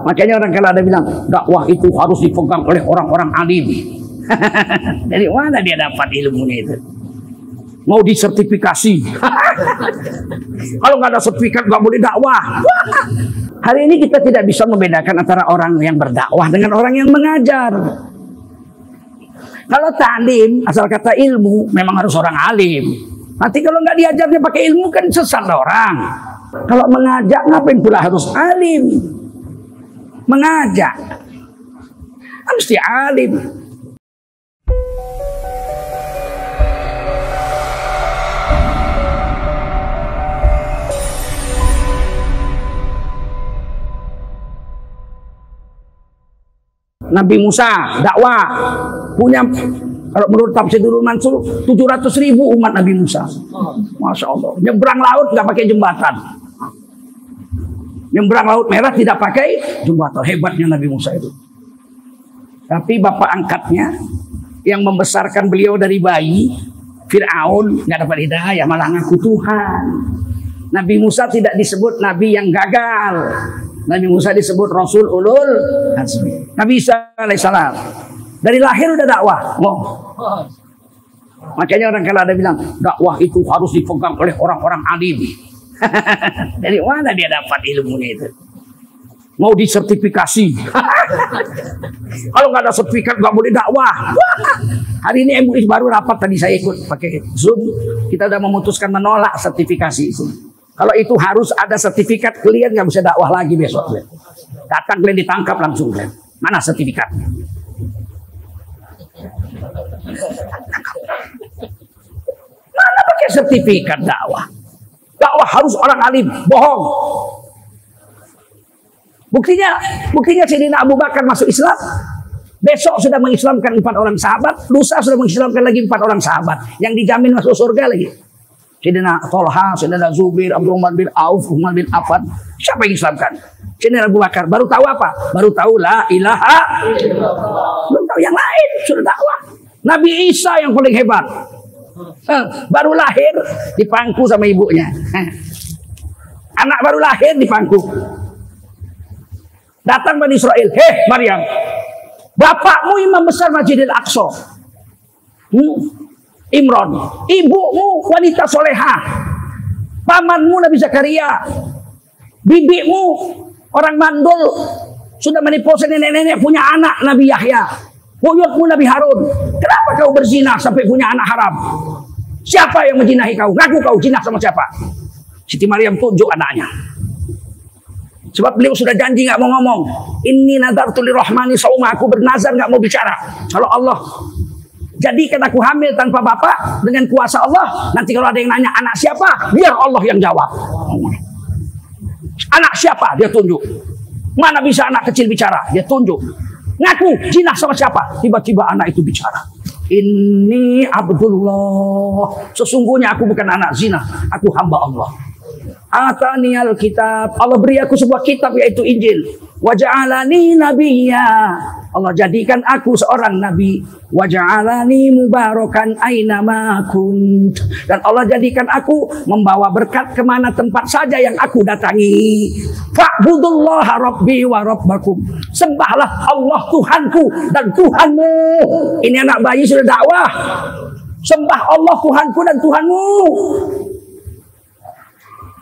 Makanya orang kalau ada bilang dakwah itu harus dipegang oleh orang-orang alim. Dari mana dia dapat ilmunya itu? Mau disertifikasi. Kalau nggak ada sertifikat nggak boleh dakwah. Hari ini kita tidak bisa membedakan antara orang yang berdakwah dengan orang yang mengajar. Kalau ta'lim, asal kata ilmu, memang harus orang alim. Nanti kalau nggak diajarnya pakai ilmu kan sesat orang. Kalau mengajak ngapain pula harus alim? Mengajak mesti alim. Nabi Musa dakwah punya, kalau menurut tafsir Nurul Mansur 700.000 umat Nabi Musa. Masya Allah, nyebrang laut nggak pakai jembatan, nyebrang laut merah tidak pakai jembatan. Hebatnya Nabi Musa itu. Tapi bapak angkatnya yang membesarkan beliau dari bayi, Fir'aun, nggak dapat hidayah, malah ngaku Tuhan. Nabi Musa tidak disebut nabi yang gagal. Nabi Musa disebut Rasul Ulul Azmi. Nabi Isa alaihissalam dari lahir udah dakwah. Makanya orang kalau ada bilang dakwah itu harus dipegang oleh orang-orang alim. Dari mana dia dapat ilmunya itu? Mau disertifikasi. Kalau nggak ada sertifikat nggak boleh dakwah. Hari ini MUI baru rapat, tadi saya ikut pakai Zoom. Kita udah memutuskan menolak sertifikasi itu. Kalau itu harus ada sertifikat, kalian nggak bisa dakwah lagi besok. Datang kalian ditangkap langsung. Mana sertifikatnya? Mana pakai sertifikat dakwah? Dakwah harus orang alim. Bohong. Buktinya Sayyidina Abu Bakar masuk Islam. Besok sudah mengislamkan 4 orang sahabat. Lusa sudah mengislamkan lagi 4 orang sahabat. Yang dijamin masuk surga lagi. Sayyidina Tolha, Sayyidina Zubair, Abdurrahman bin Auf, Uthman bin Affan. Siapa yang Islamkan? Sayyidina Abu Bakar. Baru tahu apa? Baru tahu la ilaha illallah. Belum tahu yang lain. Sudah dakwah. Nabi Isa yang paling hebat. Baru lahir dipangku sama ibunya. Anak baru lahir dipangku. Datang Bani Israel. Hei Maryam, bapakmu imam besar Masjidil Aqsa. Imron, ibumu wanita soleha, pamanmu Nabi Zakaria, bibimu orang mandul sudah menipu nenek-nenek punya anak Nabi Yahya, buyutmu Nabi Harun. Kenapa kau berzina sampai punya anak haram? Siapa yang menjinahi kau? Ngaku kau zina sama siapa? Siti Maryam tunjuk anaknya. Sebab beliau sudah janji nggak mau ngomong. Inni nadartu lirrahmani sauma, aku bernazar nggak mau bicara. Kalau Allah jadikan aku hamil tanpa bapak dengan kuasa Allah. Nanti kalau ada yang nanya anak siapa, biar Allah yang jawab. Anak siapa? Dia tunjuk. Mana bisa anak kecil bicara? Dia tunjuk. Ngaku zina sama siapa? Tiba-tiba anak itu bicara. Ini Abdullah. Sesungguhnya aku bukan anak zina. Aku hamba Allah. Ataniyal kitab. Allah beri aku sebuah kitab yaitu Injil. Waja'alani nabiyya. Allah jadikan aku seorang nabi. Waja'alani mubarakan aynama kunt. Dan Allah jadikan aku membawa berkat kemana tempat saja yang aku datangi. Fa'budullaha rabbi wa rabbakum. Sembahlah Allah Tuhanku dan Tuhanmu. Ini anak bayi sudah dakwah. Sembah Allah Tuhanku dan Tuhanmu.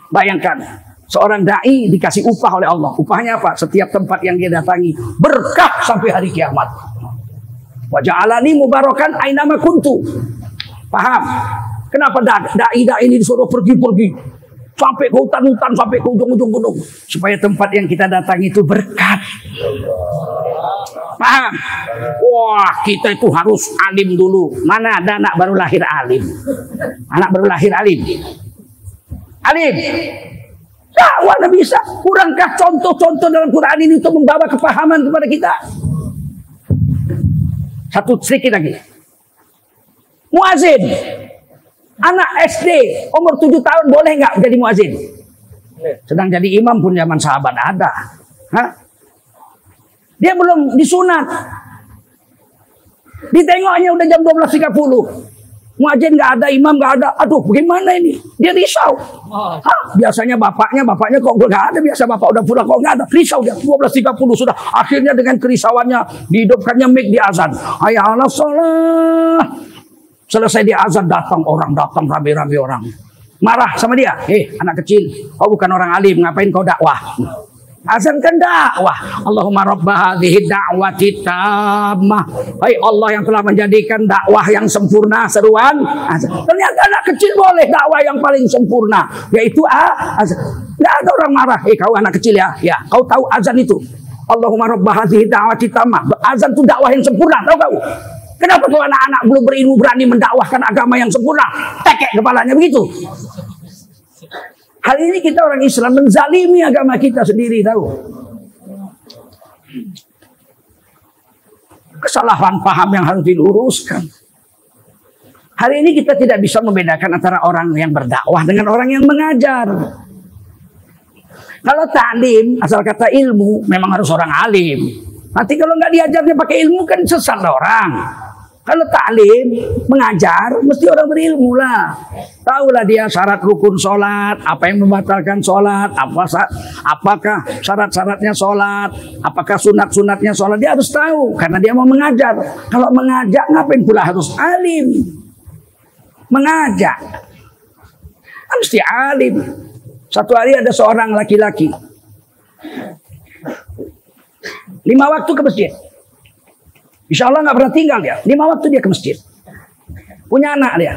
Bayangkan, seorang da'i dikasih upah oleh Allah. Upahnya apa? Setiap tempat yang dia datangi berkah sampai hari kiamat. Wa ja'alani mubarakan aynama kuntu. Paham? Kenapa da'i ini disuruh pergi-pergi sampai ke hutan-hutan, sampai ke ujung-ujung gunung, supaya tempat yang kita datangi itu berkat. Paham? Wah, kita itu harus alim dulu. Mana ada anak baru lahir alim? Anak baru lahir alim. Alim, dakwah Nabi Isa. Kurangkah contoh-contoh dalam Quran ini untuk membawa kepahaman kepada kita? Satu sedikit lagi. Muazin, anak SD umur 7 tahun boleh nggak jadi muazin? Sedang jadi imam pun zaman sahabat ada. Hah? Dia belum disunat. Ditengoknya udah jam 12.30. Muadzin nggak ada, imam nggak ada. Aduh, bagaimana ini? Dia risau. Biasanya bapaknya kok nggak ada. Biasa bapak udah pulang kok nggak ada. Risau dia. 12.30 sudah. Akhirnya dengan kerisauannya dihidupkannya mic di azan. Hayya 'alas shalah. Selesai di azan datang rame-rame orang. Marah sama dia. Anak kecil, kau bukan orang alim, ngapain kau dakwah? Azan kan dakwah. Allahumma rabba hadhihi da'wati tammah. Hai Allah yang telah menjadikan dakwah yang sempurna, seruan azan. Ternyata anak kecil boleh dakwah yang paling sempurna, yaitu azan. Enggak ada orang marah. Kau anak kecil ya. Ya, kau tahu azan itu. Allahumma rabba hadhihi da'wati tammah. Azan itu dakwah yang sempurna, tahu kau? Kenapa kalau anak-anak belum berilmu berani mendakwahkan agama yang sempurna? Tekek kepalanya begitu. Hari ini kita orang Islam menzalimi agama kita sendiri, tahu. Kesalahan paham yang harus diluruskan. Hari ini kita tidak bisa membedakan antara orang yang berdakwah dengan orang yang mengajar. Kalau ta'lim, asal kata ilmu, memang harus orang alim. Nanti kalau nggak diajarnya pakai ilmu kan sesat orang. Kalau ta'lim, mengajar, mesti orang berilmu lah. Tahulah dia syarat rukun sholat, apa yang membatalkan sholat, apakah syarat-syaratnya sholat, apakah sunat-sunatnya sholat. Dia harus tahu, karena dia mau mengajar. Kalau mengajak, ngapain pula harus alim? Mengajak, mesti alim. Satu hari ada seorang laki-laki, 5 waktu ke masjid. Insya Allah nggak pernah tinggal dia. 5 waktu dia ke masjid. Punya anak dia.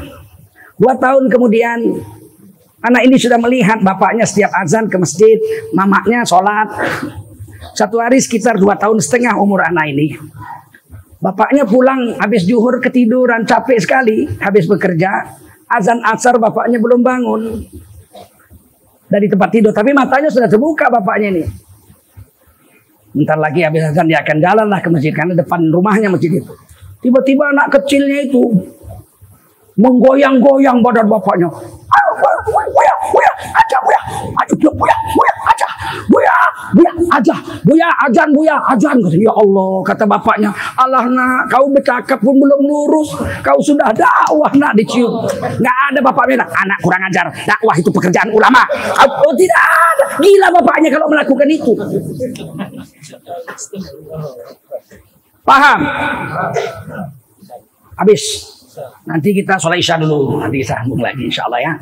2 tahun kemudian anak ini sudah melihat bapaknya setiap azan ke masjid, mamanya sholat. Satu hari sekitar 2,5 tahun umur anak ini. Bapaknya pulang habis zuhur ketiduran, capek sekali, habis bekerja. Azan asar bapaknya belum bangun dari tempat tidur, tapi matanya sudah terbuka bapaknya ini. Bentar lagi habis azan dia akan jalan lah ke masjid, karena depan rumahnya masjid itu. Tiba-tiba anak kecilnya itu menggoyang-goyang badan bapaknya. Ajan. Ya Allah, kata bapaknya, Allah nak, kau bercakap pun belum lurus, kau sudah dakwah nak dicium. Nggak ada bapaknya, anak kurang ajar, dakwah itu pekerjaan ulama. Oh tidak ada, gila bapaknya kalau melakukan itu. Paham? Habis. Nanti kita sholat isya dulu, nanti sambung lagi insya Allah ya.